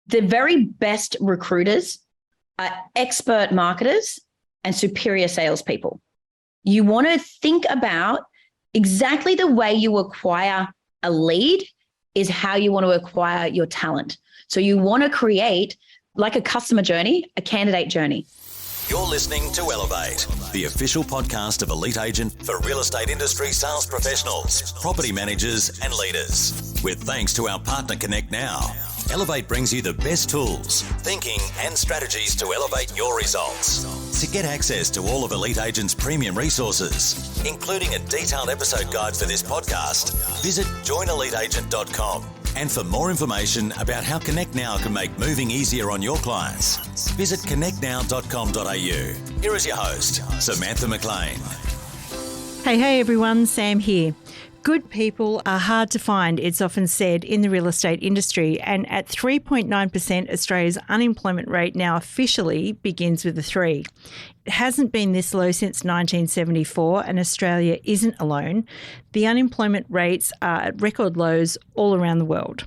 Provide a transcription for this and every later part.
The very best recruiters are expert marketers and superior salespeople. You want to think about exactly the way you acquire a lead is how you want to acquire your talent. So you want to create like a customer journey, a candidate journey. You're listening to Elevate, the official podcast of Elite Agent for real estate industry sales professionals, property managers and leaders. With thanks to our partner Connect Now, Elevate brings you the best tools, thinking and strategies to elevate your results. To get access to all of Elite Agent's premium resources, including a detailed episode guide for this podcast, visit joineliteagent.com. And for more information about how Connect Now can make moving easier on your clients, visit connectnow.com.au. Here is your host, Samantha McLean. Hey everyone, Sam here. Good people are hard to find, it's often said, in the real estate industry, and at 3.9%, Australia's unemployment rate now officially begins with a 3. It hasn't been this low since 1974, and Australia isn't alone. The unemployment rates are at record lows all around the world.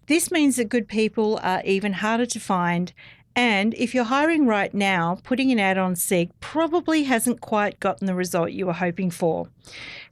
This means that good people are even harder to find, and if you're hiring right now, putting an ad on Seek probably hasn't quite gotten the result you were hoping for.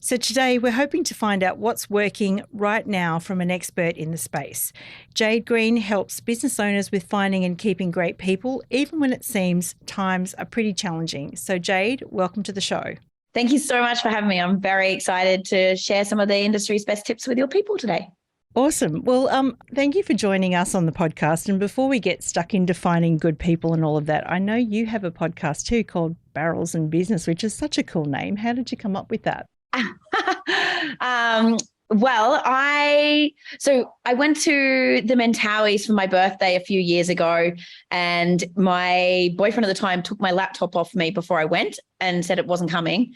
So today we're hoping to find out what's working right now from an expert in the space. Jade Green helps business owners with finding and keeping great people, even when it seems times are pretty challenging. So Jade, welcome to the show. Thank you so much for having me. I'm very excited to share some of the industry's best tips with your people today. Awesome. Well, thank you for joining us on the podcast. And before we get stuck into finding good people and all of that, I know you have a podcast too called Barrels and Business, which is such a cool name. How did you come up with that? Well, I went to the Mentawais for my birthday a few years ago, and my boyfriend at the time took my laptop off me before I went and said it wasn't coming.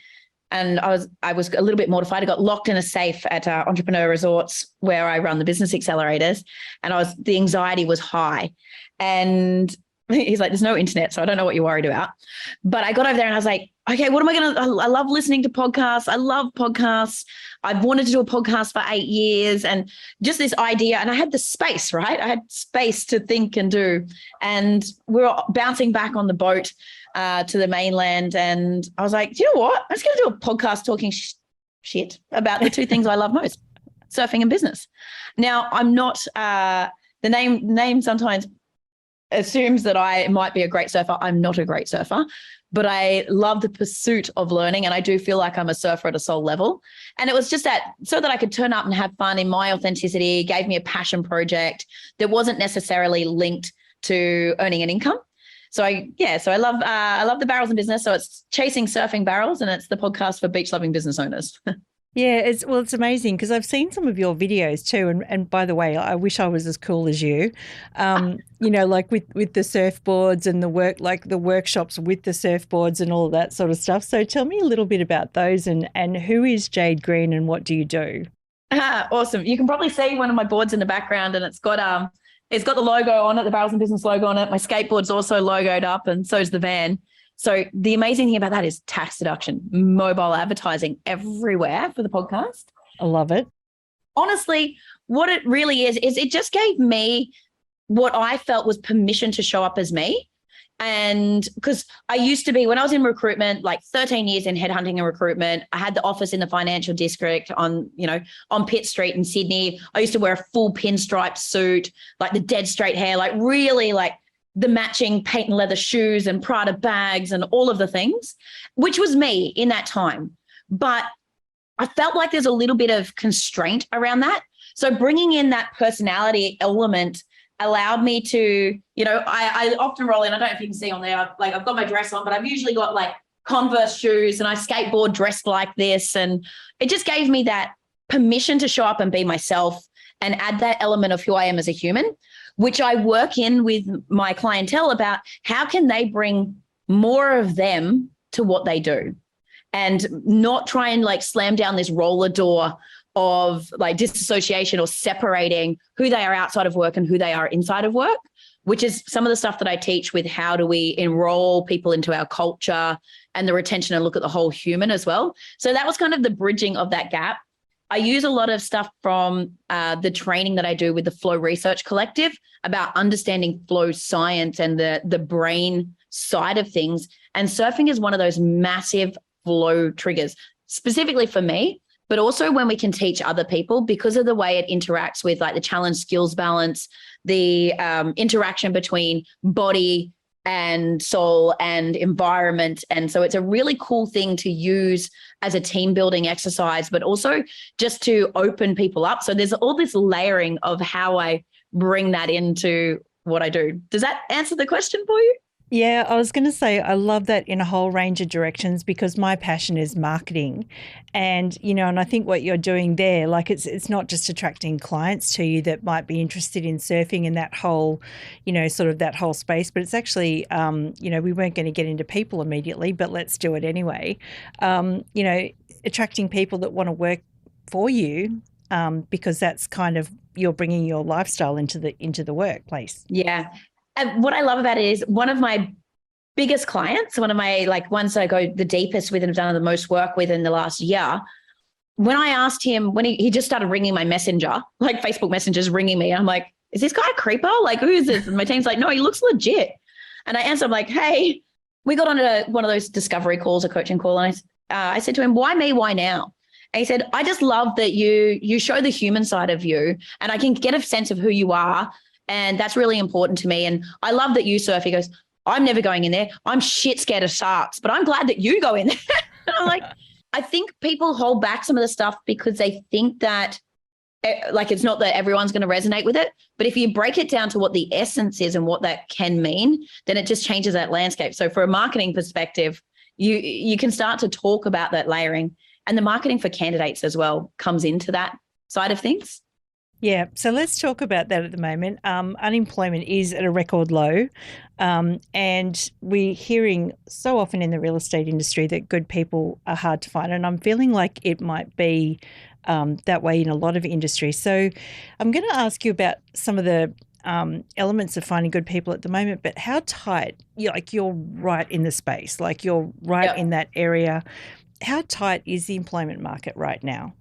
And I was a little bit mortified. I got locked in a safe at Entrepreneur Resorts where I run the business accelerators, and the anxiety was high. And he's like, "There's no internet, so I don't know what you're worried about." But I got over there and I was like, "Okay, what am I going to?" I love listening to podcasts. I love podcasts. I've wanted to do a podcast for 8 years, and just this idea. And I had the space, right? I had space to think and do. And we were bouncing back on the boat to the mainland, and I was like, "Do you know what? I'm just going to do a podcast talking shit about the two things I love most, surfing and business." Now, I'm not the name sometimes assumes that I might be a great surfer. I'm not a great surfer, but I love the pursuit of learning, and I do feel like I'm a surfer at a soul level. And it was just so that I could turn up and have fun in my authenticity, gave me a passion project that wasn't necessarily linked to earning an income. So I love the Barrels in Business. So it's Chasing Surfing Barrels, and it's the podcast for beach loving business owners. Yeah, it's amazing because I've seen some of your videos too. And by the way, I wish I was as cool as you, like with the surfboards and the workshops with the surfboards and all of that sort of stuff. So tell me a little bit about those and who is Jade Green and what do you do? Awesome. You can probably see one of my boards in the background, and it's got the logo on it, the Barrels and Business logo on it. My skateboard's also logoed up, and so is the van. So the amazing thing about that is tax deduction, mobile advertising everywhere for the podcast. I love it. Honestly, what it really is it just gave me what I felt was permission to show up as me. And because I used to be, when I was in recruitment, like 13 years in headhunting and recruitment, I had the office in the financial district on Pitt Street in Sydney. I used to wear a full pinstripe suit, like the dead straight hair, like really like the matching patent leather shoes and Prada bags and all of the things, which was me in that time. But I felt like there's a little bit of constraint around that. So bringing in that personality element allowed me to, I often roll in, I don't know if you can see on there, I've got my dress on, but I've usually got like Converse shoes and I skateboard dressed like this. And it just gave me that permission to show up and be myself and add that element of who I am as a human, which I work in with my clientele about how can they bring more of them to what they do and not try and like slam down this roller door of like disassociation or separating who they are outside of work and who they are inside of work, which is some of the stuff that I teach with how do we enroll people into our culture and the retention and look at the whole human as well. So that was kind of the bridging of that gap. I use a lot of stuff from the training that I do with the Flow Research Collective about understanding flow science and the brain side of things. And surfing is one of those massive flow triggers, specifically for me, but also when we can teach other people because of the way it interacts with like the challenge skills balance, the interaction between body and soul and environment. And so it's a really cool thing to use as a team building exercise, but also just to open people up. So there's all this layering of how I bring that into what I do. Does that answer the question for you? Yeah, I was going to say I love that in a whole range of directions because my passion is marketing. And, and I think what you're doing there, like it's not just attracting clients to you that might be interested in surfing in that whole, sort of that whole space, but it's actually, we weren't going to get into people immediately, but let's do it anyway. Attracting people that want to work for you because that's kind of, you're bringing your lifestyle into the workplace. Yeah. And what I love about it is one of my biggest clients, one of my ones that I go the deepest with and have done the most work with in the last year. When I asked him, when he just started ringing my messenger, like Facebook Messenger's ringing me, I'm like, is this guy a creeper? Like, who is this? And my team's like, no, he looks legit. And I answered, I'm like, hey, we got on one of those discovery calls, a coaching call. And I said to him, why me? Why now? And he said, I just love that you show the human side of you and I can get a sense of who you are. And that's really important to me. And I love that you surf. He goes, I'm never going in there. I'm shit scared of sharks, but I'm glad that you go in there. And I'm like, I think people hold back some of the stuff because they think that it's not that everyone's going to resonate with it. But if you break it down to what the essence is and what that can mean, then it just changes that landscape. So for a marketing perspective, you can start to talk about that layering, and the marketing for candidates as well comes into that side of things. Yeah, so let's talk about that at the moment. Unemployment is at a record low, and we're hearing so often in the real estate industry that good people are hard to find, and I'm feeling like it might be that way in a lot of industries. So I'm going to ask you about some of the elements of finding good people at the moment, but how tight, you're right in the space, like you're right in that area. How tight is the employment market right now?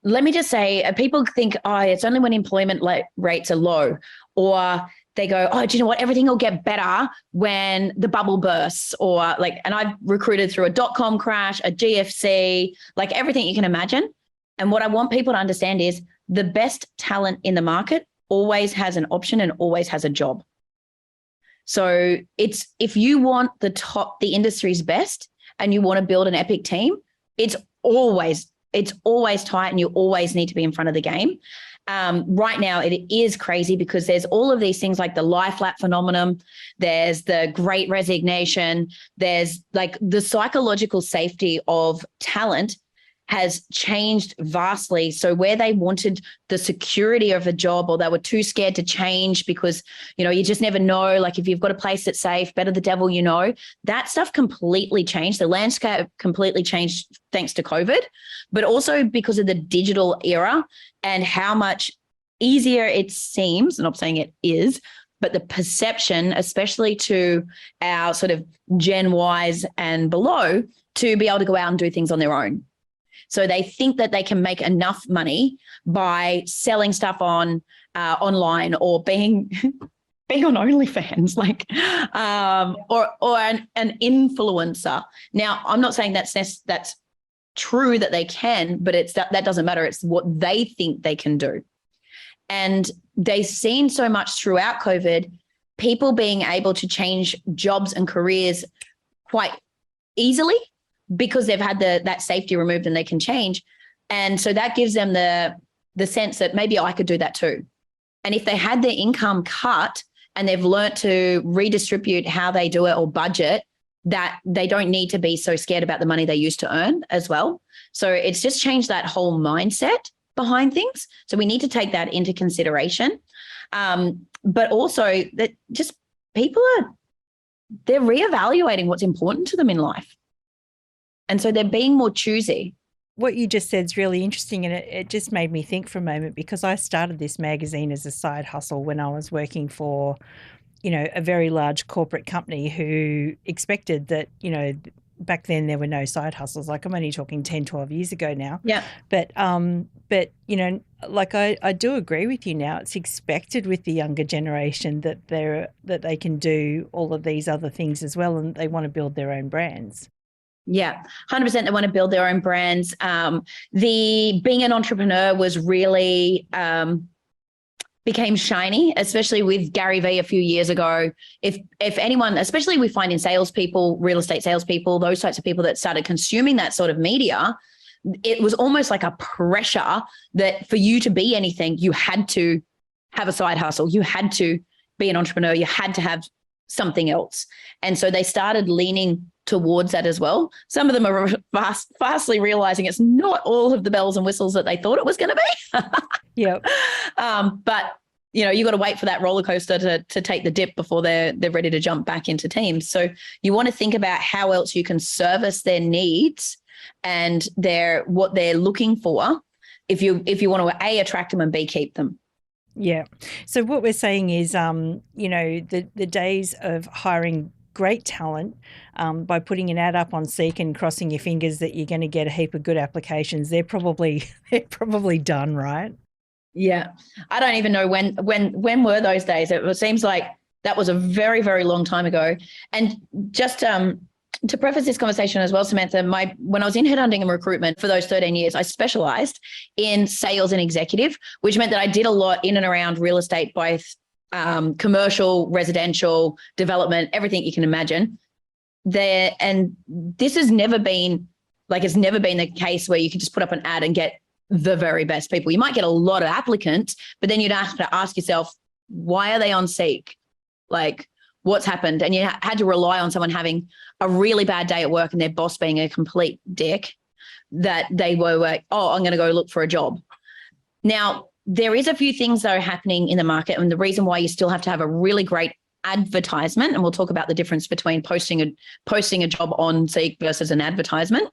Let me just say, people think, it's only when employment rates are low, or they go, do you know what? Everything will get better when the bubble bursts, and I've recruited through a .com crash, a GFC, everything you can imagine. And what I want people to understand is the best talent in the market always has an option and always has a job. So if you want the industry's best and you want to build an epic team, it's always tight and you always need to be in front of the game. Right now, it is crazy because there's all of these things like the lie flat phenomenon. There's the great resignation. There's the psychological safety of talent has changed vastly. So where they wanted the security of a job, or they were too scared to change because, you just never know, if you've got a place that's safe, better the devil you know, that stuff completely changed. The landscape completely changed thanks to COVID, but also because of the digital era and how much easier it seems, and I'm saying it is, but the perception, especially to our sort of Gen Ys and below, to be able to go out and do things on their own. So they think that they can make enough money by selling stuff on online or being on OnlyFans, or an influencer. Now, I'm not saying that's true that they can, but that doesn't matter. It's what they think they can do. And they've seen so much throughout COVID, people being able to change jobs and careers quite easily, because they've had that safety removed and they can change. And so that gives them the sense that maybe I could do that too. And if they had their income cut and they've learnt to redistribute how they do it or budget, that they don't need to be so scared about the money they used to earn as well. So it's just changed that whole mindset behind things. So we need to take that into consideration. But also that just people they're reevaluating what's important to them in life. And so they're being more choosy. What you just said is really interesting, and it just made me think for a moment, because I started this magazine as a side hustle when I was working for, a very large corporate company who expected that, back then there were no side hustles. Like I'm only talking 10, 12 years ago now. Yeah. But you know, like I do agree with you now. It's expected with the younger generation that they can do all of these other things as well, and they want to build their own brands. Yeah, 100%. They want to build their own brands. The being an entrepreneur was really became shiny, especially with Gary Vee a few years ago. If anyone, especially we find in salespeople, real estate salespeople, those types of people that started consuming that sort of media, it was almost like a pressure that for you to be anything, you had to have a side hustle. You had to be an entrepreneur. You had to have something else. And so they started leaning towards that as well. Some of them are fastly realizing it's not all of the bells and whistles that they thought it was going to be. Yep. But you know, you got to wait for that roller coaster to take the dip before they're ready to jump back into teams. So you want to think about how else you can service their needs and what they're looking for if you want to A, attract them, and B, keep them. Yeah. So what we're saying is, you know, the days of hiring great talent by putting an ad up on Seek and crossing your fingers that you're going to get a heap of good applications, they're probably done, right? Yeah. I don't even know when were those days. It seems like that was a very, very long time ago. And just to preface this conversation as well, Samantha, when I was in headhunting and recruitment for those 13 years, I specialized in sales and executive, which meant that I did a lot in and around real estate, both commercial, residential, development, everything you can imagine. And this has never been the case where you can just put up an ad and get the very best people. You might get a lot of applicants, but then you'd have to ask yourself, why are they on Seek? Like, what's happened? And you had to rely on someone having a really bad day at work and their boss being a complete dick, that they were like, oh, I'm going to go look for a job. Now, there is a few things though happening in the market, and the reason why you still have to have a really great advertisement, and we'll talk about the difference between posting a job on Seek versus an advertisement.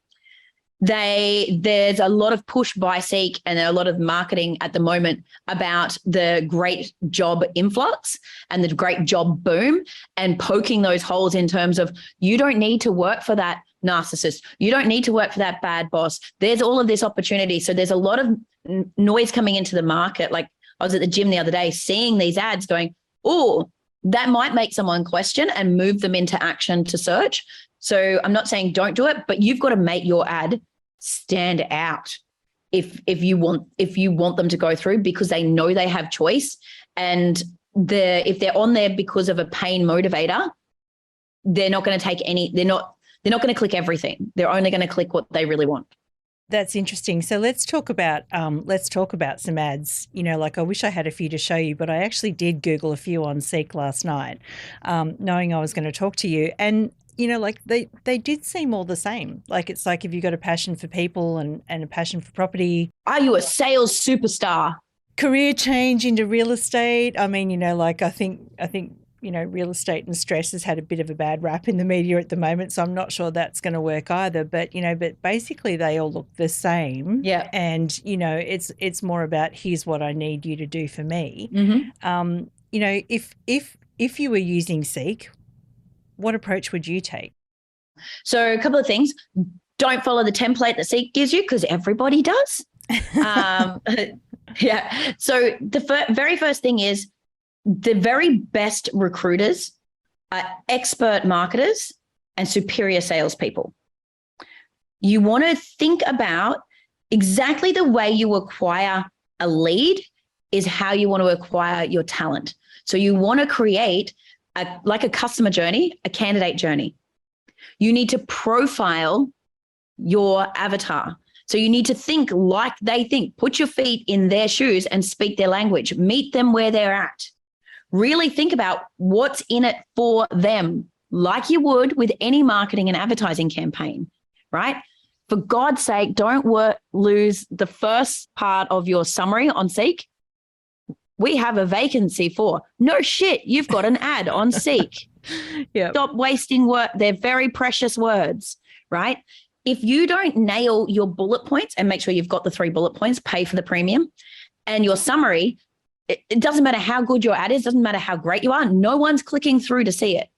There's a lot of push by Seek and a lot of marketing at the moment about the great job influx and the great job boom, and poking those holes in terms of, you don't need to work for that narcissist. You don't need to work for that bad boss. There's all of this opportunity. So there's a lot of noise coming into the market. Like I was at the gym the other day seeing these ads going, oh, that might make someone question and move them into action to search. So I'm not saying don't do it, but you've got to make your ad stand out if you want them to go through, because they know they have choice. And if they're on there because of a pain motivator, they're not going to take they're not going to click everything. They're only going to click what they really want. That's interesting. So let's talk about some ads. You know, like I wish I had a few to show you, but I actually did Google a few on Seek last night, knowing I was going to talk to you. And you know, like they did seem all the same. Like it's like, if you've got a passion for people and a passion for property. Are you a sales superstar? Career change into real estate. I mean, you know, like I think you know, real estate and stress has had a bit of a bad rap in the media at the moment, so I'm not sure that's going to work either. But you know, but basically they all look the same. Yeah. And you know, it's more about, here's what I need you to do for me. Mm-hmm. You know, if you were using Seek, what approach would you take? So a couple of things. Don't follow the template that Seek gives you, because everybody does. Yeah. So the very first thing is, the very best recruiters are expert marketers and superior salespeople. You want to think about exactly the way you acquire a lead is how you want to acquire your talent. So you want to create like a customer journey, a candidate journey. You need to profile your avatar. So you need to think like they think. Put your feet in their shoes and speak their language. Meet them where they're at. Really think about what's in it for them, like you would with any marketing and advertising campaign, right? For God's sake, don't lose the first part of your summary on Seek. We have a vacancy for. No shit, you've got an ad on Seek. Yep. Stop wasting words. They're very precious words, right? If you don't nail your bullet points, and make sure you've got the 3 bullet points, pay for the premium, and your summary, it doesn't matter how good your ad is, doesn't matter how great you are, no one's clicking through to see it.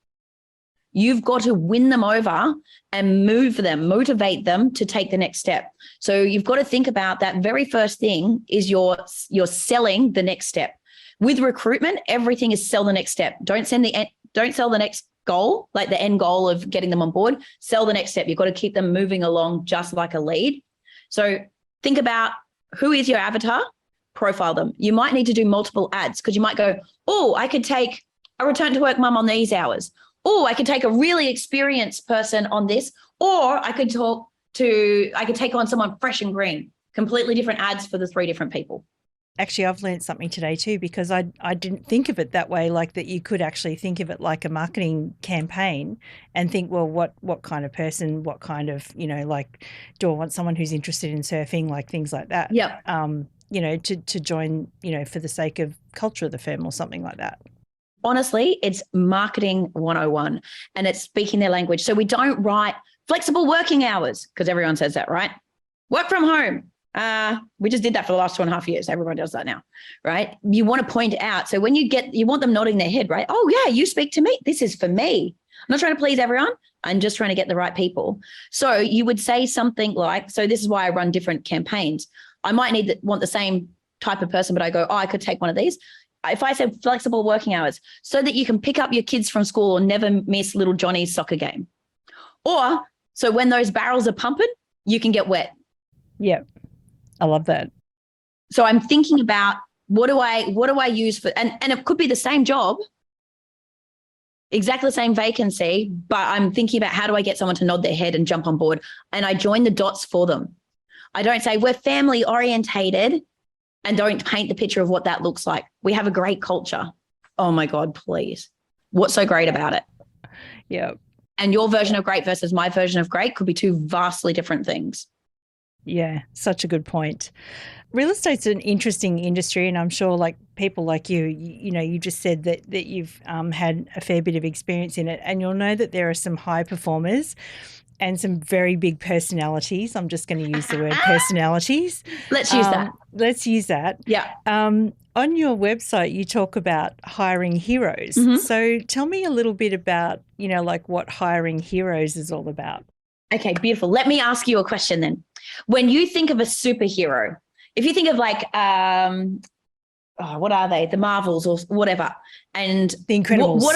You've got to win them over and move them, motivate them to take the next step. So you've got to think about that very first thing is you're selling the next step. With recruitment, everything is sell the next step. Don't sell the next goal, like the end goal of getting them on board. Sell the next step. You've got to keep them moving along just like a lead. So think about who is your avatar, profile them. You might need to do multiple ads because you might go, oh, I could take a return to work mum on these hours. Oh, I could take a really experienced person on this, or I could take on someone fresh and green. Completely different ads for the 3 different people. Actually, I've learned something today too, because I didn't think of it that way, like that you could actually think of it like a marketing campaign and think, well, what kind of person, what kind of, like, do I want someone who's interested in surfing, like things like that. Yeah. To join, for the sake of culture of the firm or something like that. Honestly, it's marketing 101 and it's speaking their language. So we don't write flexible working hours because everyone says that, right? Work from home. We just did that for the last 2.5 years. Everyone does that now, right? You want to point out. So when you want them nodding their head, right? Oh yeah, you speak to me. This is for me. I'm not trying to please everyone. I'm just trying to get the right people. So you would say something like, so this is why I run different campaigns. I might want the same type of person, but I go, oh, I could take one of these. If I said flexible working hours so that you can pick up your kids from school or never miss little Johnny's soccer game. Or so when those barrels are pumping, you can get wet. Yeah. I love that. So I'm thinking about what do I use for, and it could be the same job, exactly the same vacancy, but I'm thinking about how do I get someone to nod their head and jump on board, and I join the dots for them. I don't say we're family orientated and don't paint the picture of what that looks like. We have a great culture. Oh my God, please. What's so great about it? Yeah. And your version of great versus my version of great could be 2 vastly different things. Yeah, such a good point. Real estate's an interesting industry, and I'm sure like people like you just said that you've had a fair bit of experience in it, and you'll know that there are some high performers and some very big personalities. I'm just going to use the word personalities. Let's use that. Let's use that. Yeah. On your website, you talk about hiring heroes. Mm-hmm. So tell me a little bit about, like what hiring heroes is all about. Okay, beautiful. Let me ask you a question then. When you think of a superhero, if you think of like, what are they? The Marvels or whatever. And The Incredibles. What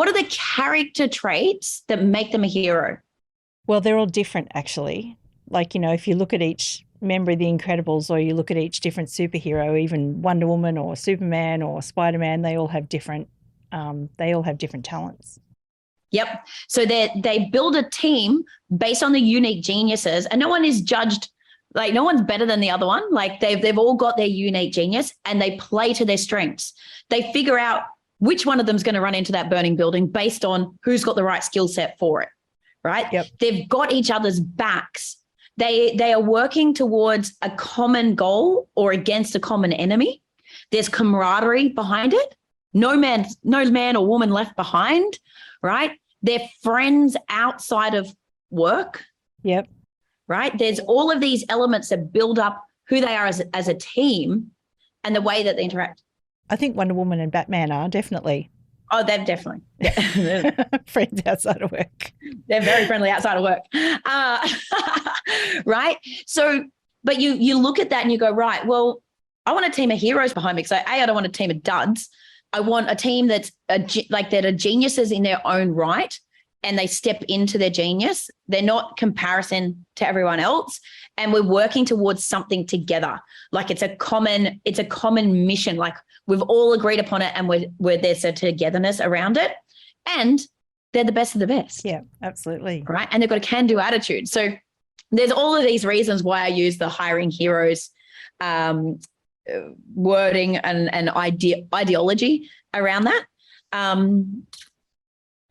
are the character traits that make them a hero? Well, they're all different actually. Like, if you look at each member of the Incredibles or you look at each different superhero, even Wonder Woman or Superman or Spider-Man, they all have different talents. Yep. So they build a team based on the unique geniuses, and no one is judged, like no one's better than the other one. Like they've all got their unique genius and they play to their strengths. They figure out which one of them is going to run into that burning building based on who's got the right skill set for it, right? Yep. They've got each other's backs. They are working towards a common goal or against a common enemy. There's camaraderie behind it. No man or woman left behind, right? They're friends outside of work. Yep. Right? There's all of these elements that build up who they are as a team and the way that they interact. I think Wonder Woman and Batman are definitely. Oh, they're definitely. Yeah. Friends outside of work. They're very friendly outside of work. Right? So, but you look at that and you go, right, well, I want a team of heroes behind me. So I don't want a team of duds. I want a team that are geniuses in their own right, and they step into their genius. They're not comparison to everyone else, and we're working towards something together. Like it's a common mission. Like we've all agreed upon it, and there's a togetherness around it, and they're the best of the best. Yeah, absolutely. Right, and they've got a can-do attitude. So there's all of these reasons why I use the hiring heroes wording and ideology around that.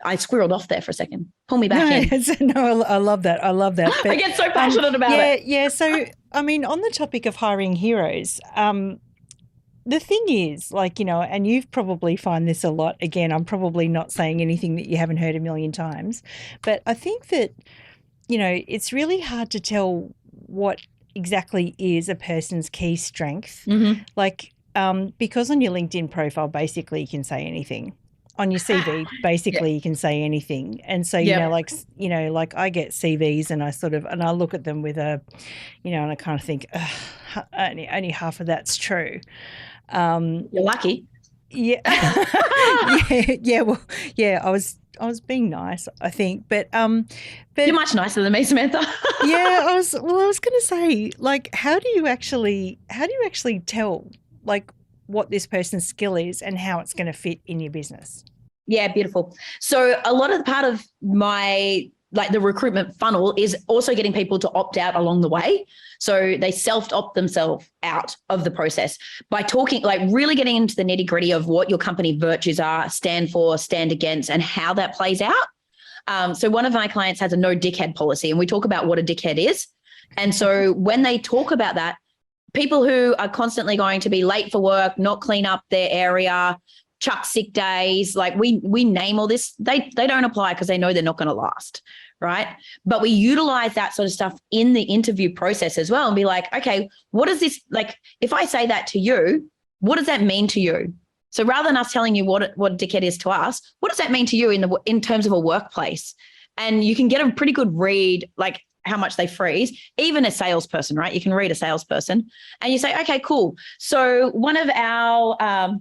I squirreled off there for a second. Pull me back in. No, I love that. But, I get so passionate about it. Yeah. So, I mean, on the topic of hiring heroes, the thing is, like, and you've probably find this a lot. Again, I'm probably not saying anything that you haven't heard a million times, but I think that, it's really hard to tell what exactly is a person's key strength. Mm-hmm. Like, because on your LinkedIn profile, basically you can say anything. on your CV, basically you can say anything. And so, like I get CVs and I look at them with and I kind of think, only half of that's true. You're lucky. Yeah. I was being nice, I think, but you're much nicer than me, Samantha. I was going to say, like, how do you actually tell, like, what this person's skill is and how it's going to fit in your business? Yeah, beautiful. So a lot of the part of my, like, the recruitment funnel is also getting people to opt out along the way. So they self-opt themselves out of the process by talking, like really getting into the nitty-gritty of what your company virtues are, stand for, stand against, and how that plays out. So one of my clients has a no dickhead policy, and we talk about what a dickhead is. And so when they talk about that, people who are constantly going to be late for work, not clean up their area, chuck sick days, like we name all this, they don't apply because they know they're not going to last, right? But we utilize that sort of stuff in the interview process as well and be like, okay, what is this, like, if I say that to you, what does that mean to you? So rather than us telling you what a dickhead is to us, what does that mean to you in terms of a workplace? And you can get a pretty good read, like how much they freeze, even a salesperson, right? You can read a salesperson and you say, okay, cool. So one of our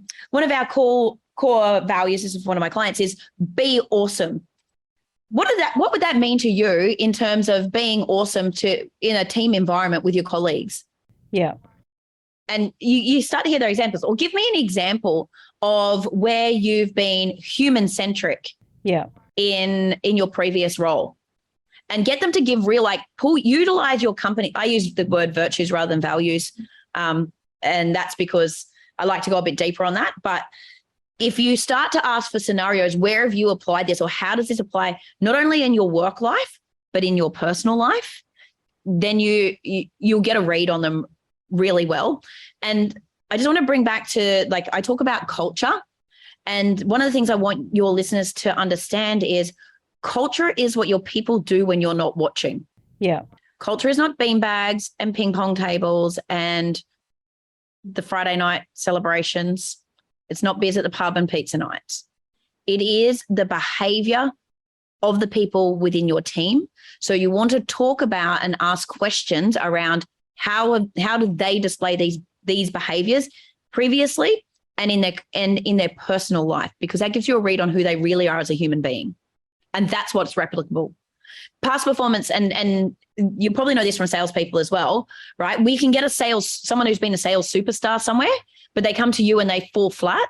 core values, this is one of my clients, is be awesome. What would that mean to you in terms of being awesome in a team environment with your colleagues? Yeah. And you start to hear their examples, or give me an example of where you've been human-centric in your previous role. And get them to give real, like, utilize your company. I use the word virtues rather than values. And that's because I like to go a bit deeper on that. But if you start to ask for scenarios, where have you applied this, or how does this apply not only in your work life, but in your personal life, then you'll get a read on them really well. And I just want to bring back to, like, I talk about culture. And one of the things I want your listeners to understand is culture is what your people do when you're not watching. Yeah. Culture is not beanbags and ping pong tables and the Friday night celebrations. It's not beers at the pub and pizza nights. It is the behavior of the people within your team. So you want to talk about and ask questions around how did they display these behaviors previously and in their personal life, because that gives you a read on who they really are as a human being. And that's what's replicable. Past performance, and you probably know this from salespeople as well, right? We can get someone who's been a sales superstar somewhere, but they come to you and they fall flat.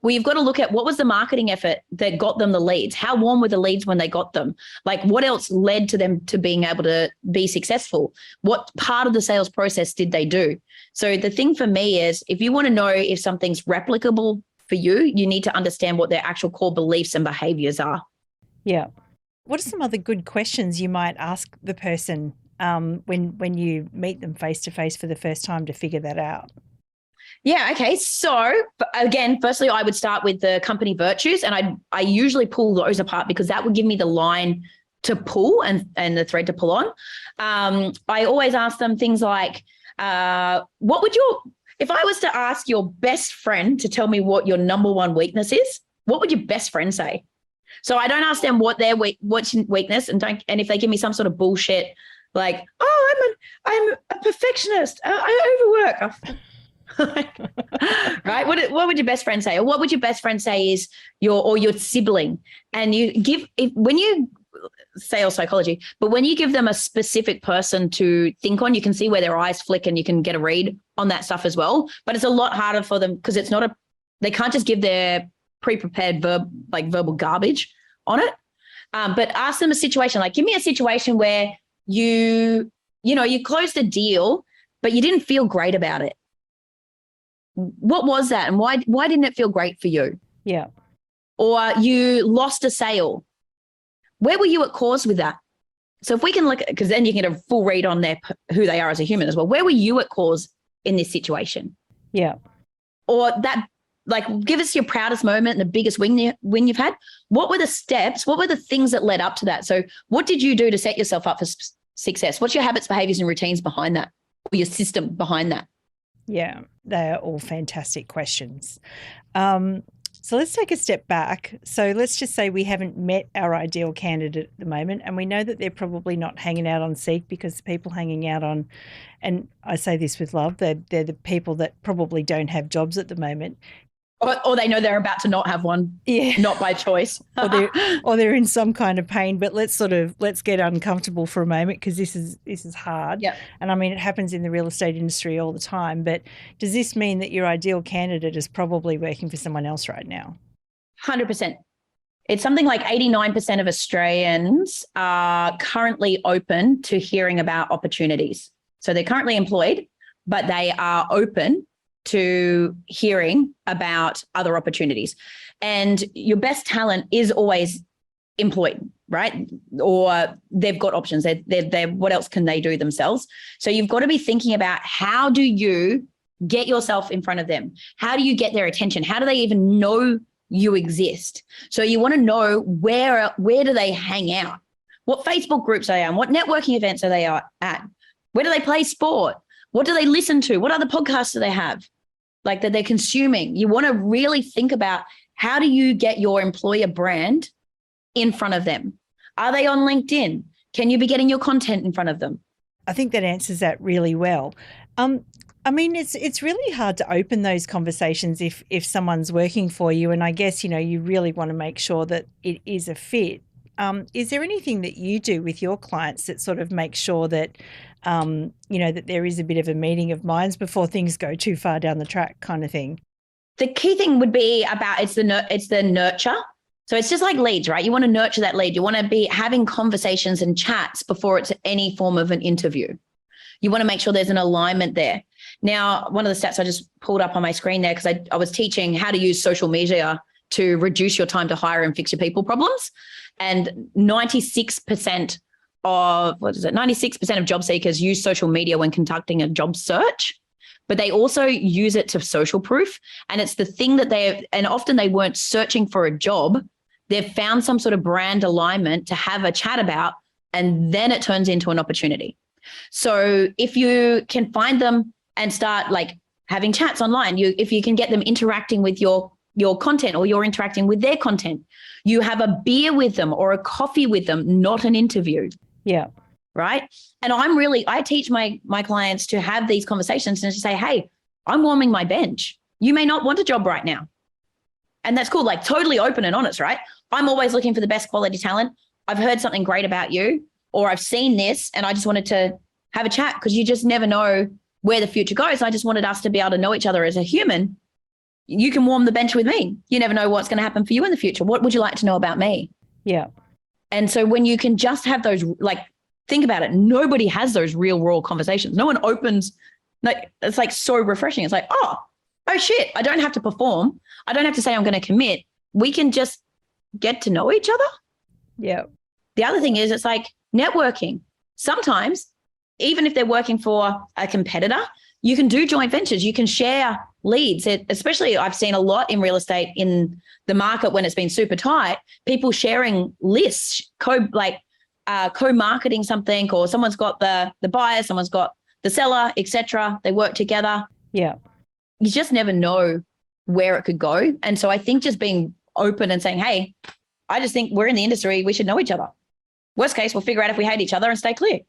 Well, you've got to look at what was the marketing effort that got them the leads? How warm were the leads when they got them? Like, what else led to them to being able to be successful? What part of the sales process did they do? So the thing for me is, if you want to know if something's replicable for you, you need to understand what their actual core beliefs and behaviors are. Yeah. What are some other good questions you might ask the person when you meet them face to face for the first time to figure that out? Yeah. Okay. So again, firstly, I would start with the company virtues, and I usually pull those apart because that would give me the line to pull and the thread to pull on. I always ask them things like, if I was to ask your best friend to tell me what your number one weakness is, what would your best friend say? So I don't ask them what's weakness, and if they give me some sort of bullshit like, oh, I'm a perfectionist, I overwork. Right? What would your best friend say? Or what would your best friend say is your sibling? And when you sales psychology, but when you give them a specific person to think on, you can see where their eyes flick and you can get a read on that stuff as well. But it's a lot harder for them because they can't just give their pre-prepared verbal garbage on it. But ask them a situation, like, give me a situation where you closed a deal, but you didn't feel great about it. What was that? And why didn't it feel great for you? Yeah. Or you lost a sale. Where were you at cause with that? So if we can look, because then you can get a full read on who they are as a human as well. Where were you at cause in this situation? Yeah. Or that, like, give us your proudest moment and the biggest win you've had. What were the steps? What were the things that led up to that? So what did you do to set yourself up for success? What's your habits, behaviors, and routines behind that, or your system behind that? Yeah, they're all fantastic questions. So let's take a step back. So let's just say we haven't met our ideal candidate at the moment, and we know that they're probably not hanging out on Seek, because the people hanging out on, and I say this with love, they're the people that probably don't have jobs at the moment. Or they know they're about to not have one, not by choice. or they're in some kind of pain. But let's get uncomfortable for a moment, because this is hard. Yeah. And I mean, it happens in the real estate industry all the time. But does this mean that your ideal candidate is probably working for someone else right now? 100%. It's something like 89% of Australians are currently open to hearing about opportunities. So they're currently employed, but they are open to hearing about other opportunities. And your best talent is always employed, right? Or they've got options. They're what else can they do themselves? So you've got to be thinking about, how do you get yourself in front of them? How do you get their attention? How do they even know you exist? So you want to know where do they hang out? What Facebook groups are they on? What networking events are they at? Where do they play sport? What do they listen to? What other podcasts do they have, like, that they're consuming? You want to really think about, how do you get your employer brand in front of them? Are they on LinkedIn? Can you be getting your content in front of them? I think that answers that really well. I mean, it's really hard to open those conversations if someone's working for you, and I guess, you really want to make sure that it is a fit. Is there anything that you do with your clients that sort of makes sure that, that there is a bit of a meeting of minds before things go too far down the track, kind of thing? The key thing would be about, it's the nurture. So it's just like leads, right? You want to nurture that lead. You want to be having conversations and chats before it's any form of an interview. You want to make sure there's an alignment there. Now, one of the stats I just pulled up on my screen there, because I was teaching how to use social media to reduce your time to hire and fix your people problems. And 96% of job seekers use social media when conducting a job search, but they also use it to social proof. And it's the thing that and often they weren't searching for a job. They've found some sort of brand alignment to have a chat about, and then it turns into an opportunity. So if you can find them and start like having chats online, if you can get them interacting with your content, or you're interacting with their content, you have a beer with them or a coffee with them, not an interview. Yeah. Right. And I teach my clients to have these conversations and to say, hey, I'm warming my bench. You may not want a job right now. And that's cool. Like, totally open and honest, right? I'm always looking for the best quality talent. I've heard something great about you, or I've seen this and I just wanted to have a chat, because you just never know where the future goes. I just wanted us to be able to know each other as a human. You can warm the bench with me. You never know what's going to happen for you in the future. What would you like to know about me? Yeah. And so when you can just have those, like, think about it. Nobody has those real world conversations. No one opens. No, it's like so refreshing. It's like, oh shit. I don't have to perform. I don't have to say I'm going to commit. We can just get to know each other. Yeah. The other thing is, it's like networking. Sometimes, even if they're working for a competitor, you can do joint ventures. You can share leads. Especially, I've seen a lot in real estate in the market when it's been super tight, people sharing lists, co-marketing something, or someone's got the buyer, someone's got the seller, etc. They work together. Yeah. You just never know where it could go. And so I think just being open and saying, hey, I just think we're in the industry, we should know each other. Worst case, we'll figure out if we hate each other and stay clear.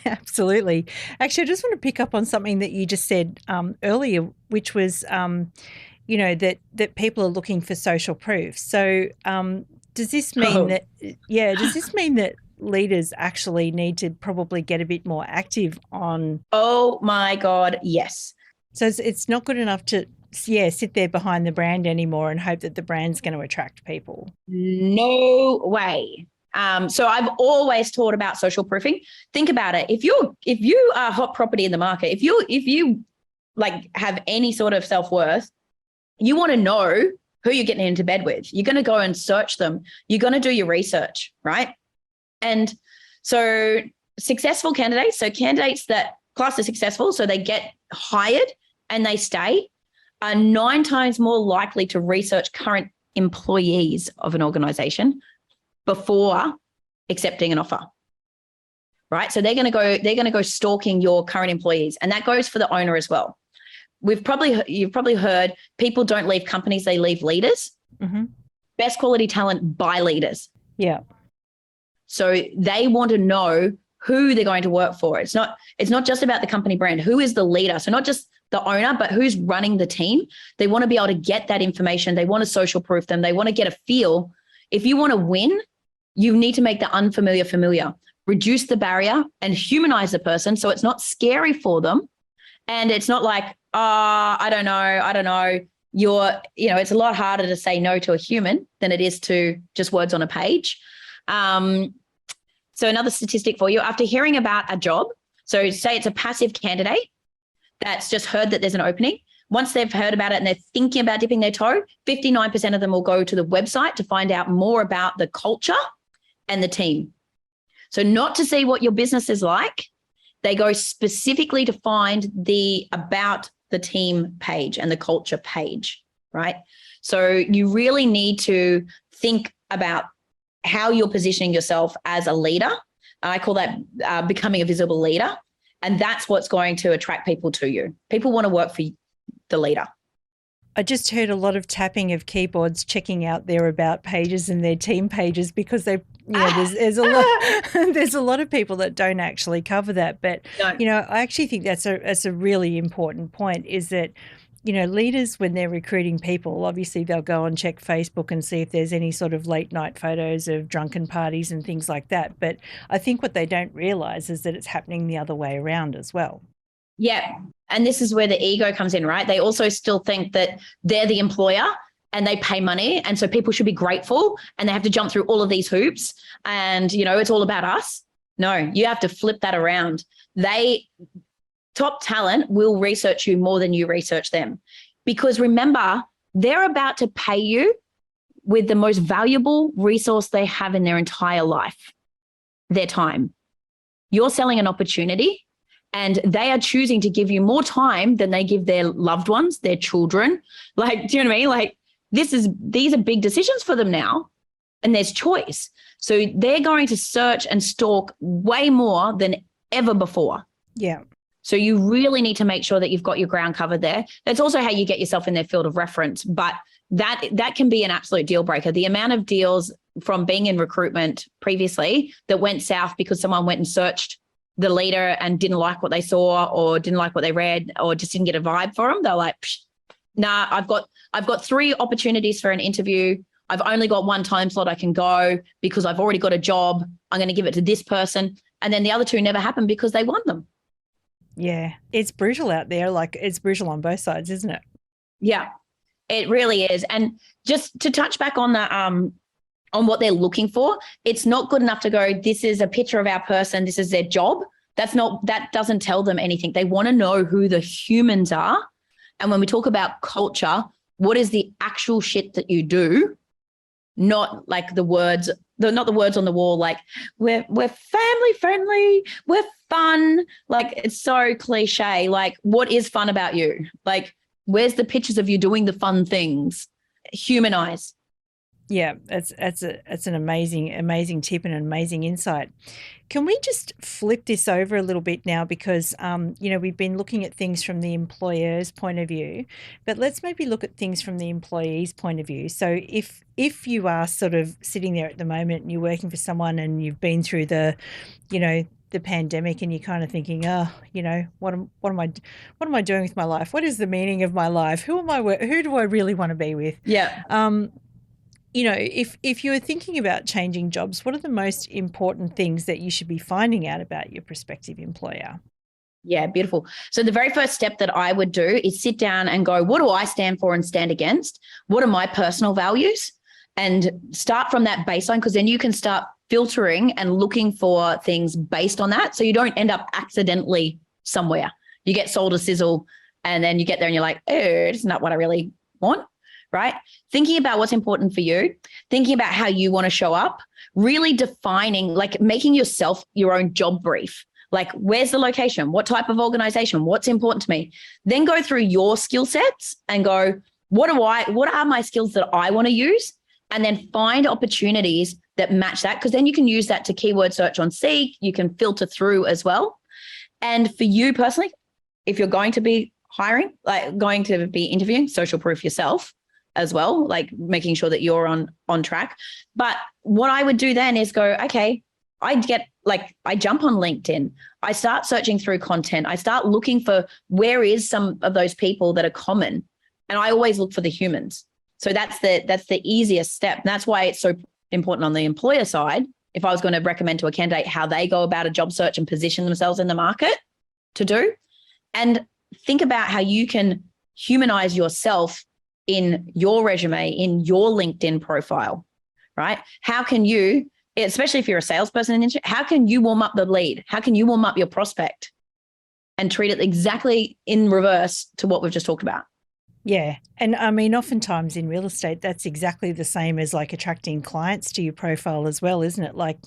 Absolutely. Actually, I just want to pick up on something that you just said earlier, which was, that people are looking for social proof. So does this mean that leaders actually need to probably get a bit more active on? Oh my God, yes. So it's not good enough to, sit there behind the brand anymore and hope that the brand's going to attract people. No way. So I've always taught about social proofing. Think about it. If you are a hot property in the market, if you like have any sort of self-worth, you want to know who you're getting into bed with. You're going to go and search them. You're going to do your research, right? And so successful candidates, so candidates that class are successful, so they get hired and they stay, are 9 times more likely to research current employees of an organization before accepting an offer, right? So they're going to go stalking your current employees, and that goes for the owner as well. you've probably heard people don't leave companies, they leave leaders. Mm-hmm. Best quality talent by leaders. Yeah. So they want to know who they're going to work for. It's not just about the company brand. Who is the leader? So not just the owner, but who's running the team. They want to be able to get that information. They want to social proof them. They want to get a feel. If you want to win, you need to make the unfamiliar familiar, reduce the barrier and humanize the person so it's not scary for them. And it's not like, I don't know. It's a lot harder to say no to a human than it is to just words on a page. So another statistic for you, after hearing about a job, so say it's a passive candidate that's just heard that there's an opening. Once they've heard about it and they're thinking about dipping their toe, 59% of them will go to the website to find out more about the culture and the team. So not to see what your business is like, they go specifically to find the about the team page and the culture page, right? So you really need to think about how you're positioning yourself as a leader. I call that becoming a visible leader. And that's what's going to attract people to you. People want to work for the leader. I just heard a lot of tapping of keyboards, checking out their about pages and their team pages because there's a lot of people that don't actually cover that. But No. I actually think that's a really important point. Is that leaders, when they're recruiting people, obviously they'll go and check Facebook and see if there's any sort of late night photos of drunken parties and things like that. But I think what they don't realise is that it's happening the other way around as well. Yeah. And this is where the ego comes in, right? They also still think that they're the employer and they pay money. And so people should be grateful and they have to jump through all of these hoops and, it's all about us. No, you have to flip that around. Top talent will research you more than you research them. Because remember, they're about to pay you with the most valuable resource they have in their entire life, their time. You're selling an opportunity and they are choosing to give you more time than they give their loved ones, their children. Like, do you know what I mean? Like these are big decisions for them now and there's choice. So they're going to search and stalk way more than ever before. Yeah. So you really need to make sure that you've got your ground covered there. That's also how you get yourself in their field of reference. But that can be an absolute deal breaker. The amount of deals from being in recruitment previously that went south because someone went and searched the leader and didn't like what they saw or didn't like what they read or just didn't get a vibe for them. They're like, nah, I've got 3 opportunities for an interview. I've only got 1 time slot I can go because I've already got a job. I'm going to give it to this person. And then the other 2 never happened because they won them. Yeah, it's brutal out there. Like it's brutal on both sides, isn't it? Yeah, it really is. And just to touch back on the on what they're looking for, it's not good enough to go, this is a picture of our person, this is their job. That doesn't tell them anything. They want to know who the humans are. And when we talk about culture, what is the actual shit that you do? Not like the words, not the words on the wall, like we're family friendly, we're fun. Like it's so cliche. Like what is fun about you? Like where's the pictures of you doing the fun things? Humanize. Yeah, that's an amazing tip and an amazing insight. Can we just flip this over a little bit now because we've been looking at things from the employer's point of view, but let's maybe look at things from the employee's point of view. So if you are sort of sitting there at the moment and you're working for someone and you've been through the pandemic and you're kind of thinking, what am I doing with my life? What is the meaning of my life? Who do I really want to be with? Yeah. If you're thinking about changing jobs, what are the most important things that you should be finding out about your prospective employer? Yeah, beautiful. So the very first step that I would do is sit down and go, what do I stand for and stand against? What are my personal values? And start from that baseline, because then you can start filtering and looking for things based on that. So you don't end up accidentally somewhere. You get sold a sizzle and then you get there and you're like, oh, it's not what I really want. Right? Thinking about what's important for you, thinking about how you want to show up, really defining, like making yourself your own job brief. Like, where's the location? What type of organization? What's important to me? Then go through your skill sets and go, what are my skills that I want to use? And then find opportunities that match that, because then you can use that to keyword search on Seek. You can filter through as well. And for you personally, if you're going to be hiring, like going to be interviewing, social proof yourself as well, like making sure that you're on track. But what I would do then is go, okay, I jump on LinkedIn. I start searching through content. I start looking for where is some of those people that are common. And I always look for the humans. So that's the easiest step. And that's why it's so important on the employer side. If I was going to recommend to a candidate how they go about a job search and position themselves in the market to do, and think about how you can humanize yourself in your resume, in your LinkedIn profile, right? How can you, especially if you're a salesperson, how can you warm up the lead? How can you warm up your prospect and treat it exactly in reverse to what we've just talked about? Yeah. And I mean, oftentimes in real estate, that's exactly the same as like attracting clients to your profile as well, isn't it? Like,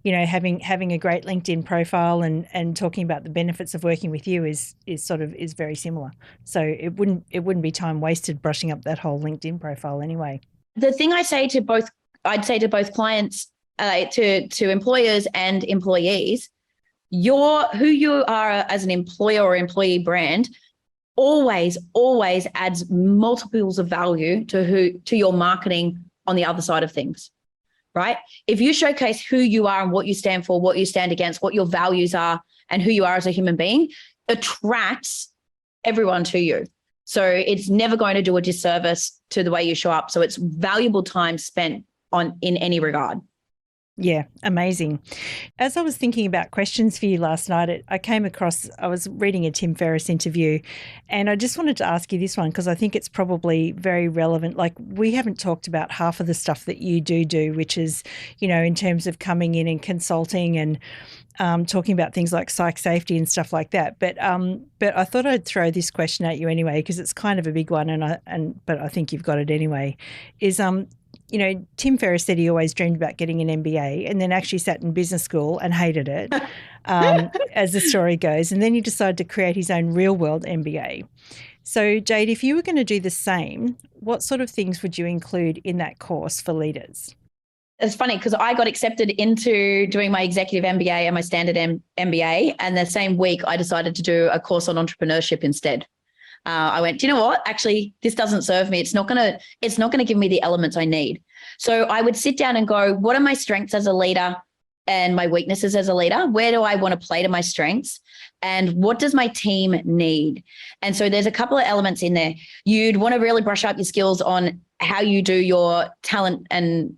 you know, having a great LinkedIn profile and talking about the benefits of working with you is very similar. So it wouldn't be time wasted brushing up that whole LinkedIn profile anyway. The thing I'd say to both clients, to employers and employees, who you are as an employer or employee brand always adds multiples of value to your marketing on the other side of things, right? If you showcase who you are and what you stand for, what you stand against, what your values are, and who you are as a human being, attracts everyone to you. So it's never going to do a disservice to the way you show up. So it's valuable time spent in any regard. Yeah, amazing. As I was thinking about questions for you last night, I was reading a Tim Ferriss interview, and I just wanted to ask you this one because I think it's probably very relevant. Like, we haven't talked about half of the stuff that you do, which is, you know, in terms of coming in and consulting and talking about things like psych safety and stuff like that. But I thought I'd throw this question at you anyway because it's kind of a big one, but I think you've got it anyway. You know, Tim Ferriss said he always dreamed about getting an MBA and then actually sat in business school and hated it, as the story goes. And then he decided to create his own real world MBA. So, Jade, if you were going to do the same, what sort of things would you include in that course for leaders? It's funny because I got accepted into doing my executive MBA and my standard MBA. And the same week I decided to do a course on entrepreneurship instead. I went, do you know what? Actually, this doesn't serve me. It's not gonna give me the elements I need. So I would sit down and go, what are my strengths as a leader and my weaknesses as a leader? Where do I want to play to my strengths? And what does my team need? And so there's a couple of elements in there. You'd want to really brush up your skills on how you do your talent and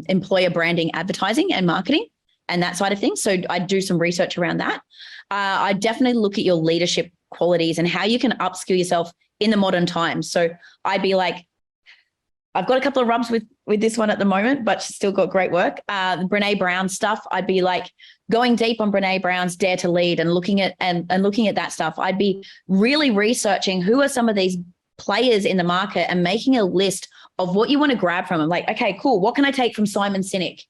employer branding, advertising and marketing and that side of things. So I'd do some research around that. I definitely look at your leadership qualities and how you can upskill yourself in the modern times. So I'd be like, I've got a couple of rubs with this one at the moment, but she's still got great work. Brene Brown stuff, I'd be like going deep on Brene Brown's Dare to Lead and looking at that stuff. I'd be really researching who are some of these players in the market and making a list of what you want to grab from them. Like, okay, cool. What can I take from Simon Sinek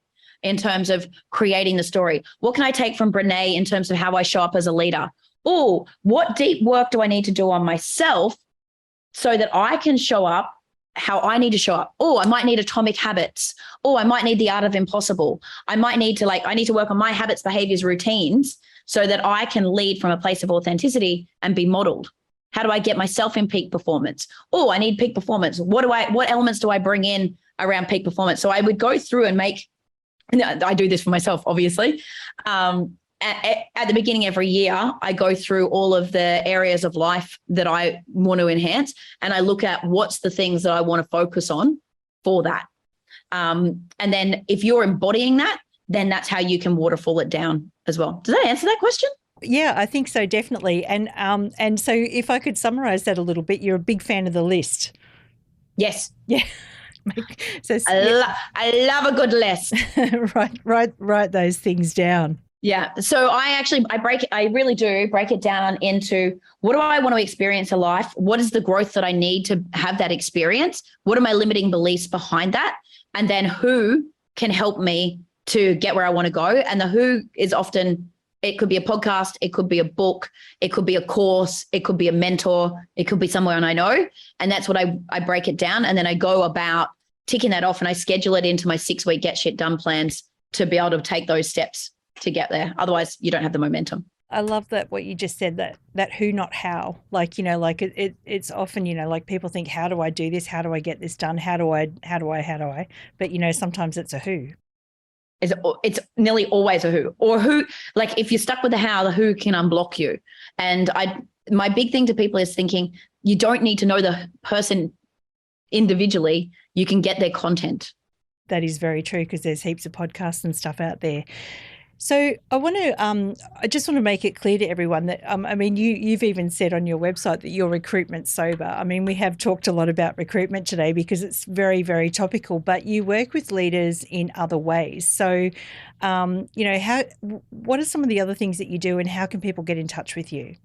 in terms of creating the story? What can I take from Brene in terms of how I show up as a leader? Oh, what deep work do I need to do on myself so that I can show up how I need to show up? Oh, I might need Atomic Habits. Oh, I might need The Art of Impossible. I might need to I need to work on my habits, behaviors, routines so that I can lead from a place of authenticity and be modeled. How do I get myself in peak performance? Oh, I need peak performance. What elements do I bring in around peak performance? So I would go through and I do this for myself, obviously. At the beginning every year, I go through all of the areas of life that I want to enhance, and I look at what's the things that I want to focus on for that. And then if you're embodying that, then that's how you can waterfall it down as well. Does that answer that question? Yeah, I think so, definitely. And so if I could summarize that a little bit, you're a big fan of the list. Yes. Yeah. So I love a good list. Write those things down. Yeah. So I really do break it down into what do I want to experience in life? What is the growth that I need to have that experience? What are my limiting beliefs behind that? And then who can help me to get where I want to go? And the who is often, it could be a podcast, it could be a book, it could be a course, it could be a mentor, it could be someone I know. And that's what I break it down. And then I go about ticking that off and I schedule it into my 6-week get shit done plans to be able to take those steps to get there. Otherwise, you don't have the momentum. I love that what you just said, that who, not how. Like, like it's often, like people think, how do I do this? How do I get this done? How do I? But, sometimes it's a who. It's nearly always a who, or who, like if you're stuck with the how, the who can unblock you. And my big thing to people is thinking, you don't need to know the person individually. You can get their content. That is very true, because there's heaps of podcasts and stuff out there. So I just want to make it clear to everyone that, you've even said on your website that you're recruitment sober. We have talked a lot about recruitment today because it's very, very topical, but you work with leaders in other ways. So, what are some of the other things that you do, and how can people get in touch with you?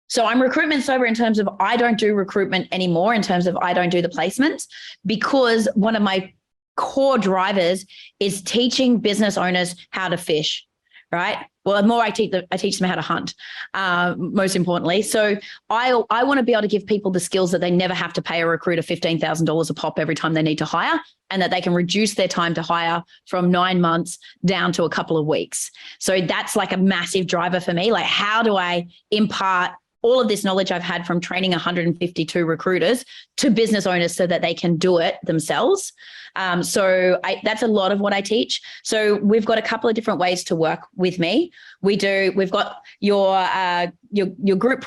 So I'm recruitment sober in terms of I don't do recruitment anymore, in terms of I don't do the placements, because one of my core drivers is teaching business owners how to fish. Right. Well, the more I teach them how to hunt, most importantly. So I want to be able to give people the skills that they never have to pay a recruiter $15,000 a pop every time they need to hire, and that they can reduce their time to hire from 9 months down to a couple of weeks. So that's like a massive driver for me. Like, how do I impart all of this knowledge I've had from training 152 recruiters to business owners so that they can do it themselves? That's a lot of what I teach. So we've got a couple of different ways to work with me. We've got your group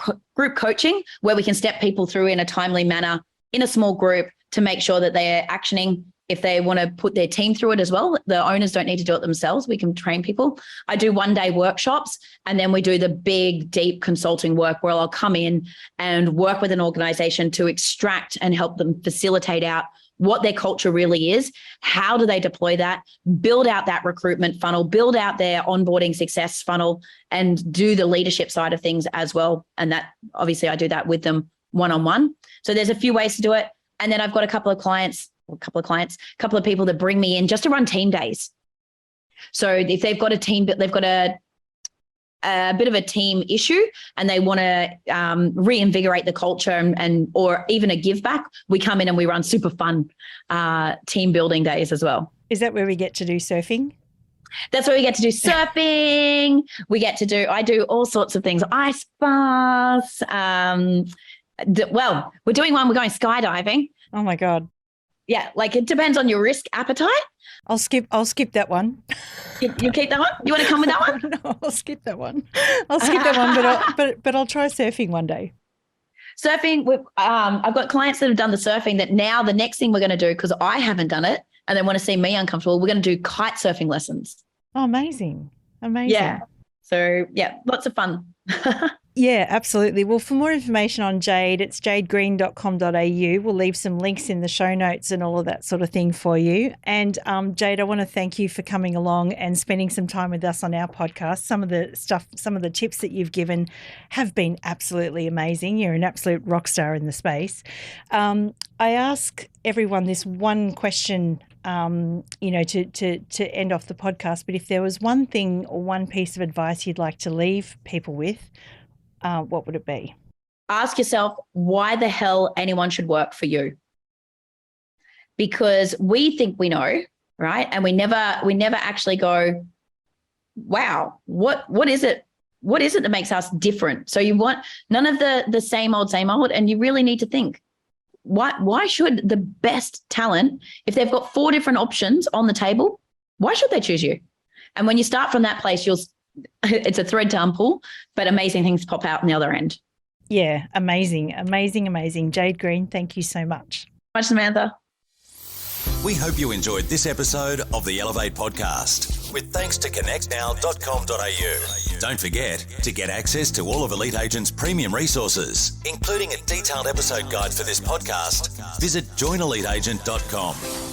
coaching, where we can step people through in a timely manner in a small group to make sure that they're actioning. If they want to put their team through it as well, the owners don't need to do it themselves. We can train people. I do 1-day workshops, and then we do the big, deep consulting work where I'll come in and work with an organization to extract and help them facilitate out what their culture really is, how do they deploy that, build out that recruitment funnel, build out their onboarding success funnel, and do the leadership side of things as well. And that, obviously, I do that with them one-on-one. So there's a few ways to do it. And then I've got a couple of people that bring me in just to run team days. So if they've got a team, but they've got a bit of a team issue and they want to reinvigorate the culture or even a give back, we come in and we run super fun team building days as well. Is that where we get to do surfing? That's where we get to do surfing. I do all sorts of things. Ice baths. We're doing one. We're going skydiving. Oh my God. Yeah, like it depends on your risk appetite. I'll skip that one. You keep that one? You want to come with that one? No, I'll skip that one. But I'll try surfing one day. Surfing, I've got clients that have done the surfing that now the next thing we're going to do, because I haven't done it and they want to see me uncomfortable, we're going to do kite surfing lessons. Oh, amazing. Yeah. So, yeah, lots of fun. Yeah, absolutely. Well, for more information on Jade, it's jadegreen.com.au. We'll leave some links in the show notes and all of that sort of thing for you. And Jade, I want to thank you for coming along and spending some time with us on our podcast. Some of the tips that you've given have been absolutely amazing. You're an absolute rock star in the space. I ask everyone this one question, to end off the podcast. But if there was one thing or one piece of advice you'd like to leave people with, what would it be? Ask yourself why the hell anyone should work for you. Because we think we know, right? And we never actually go, wow, what is it? What is it that makes us different? So you want none of the same old, and you really need to think, why should the best talent, if they've got 4 different options on the table, why should they choose you? And when you start from that place, it's a thread to unpull, but amazing things pop out on the other end. Yeah, amazing. Jade Green, thank you so much. Samantha. We hope you enjoyed this episode of the Elevate podcast, with thanks to connectnow.com.au. Don't forget to get access to all of Elite Agent's premium resources, including a detailed episode guide for this podcast. Visit joineliteagent.com.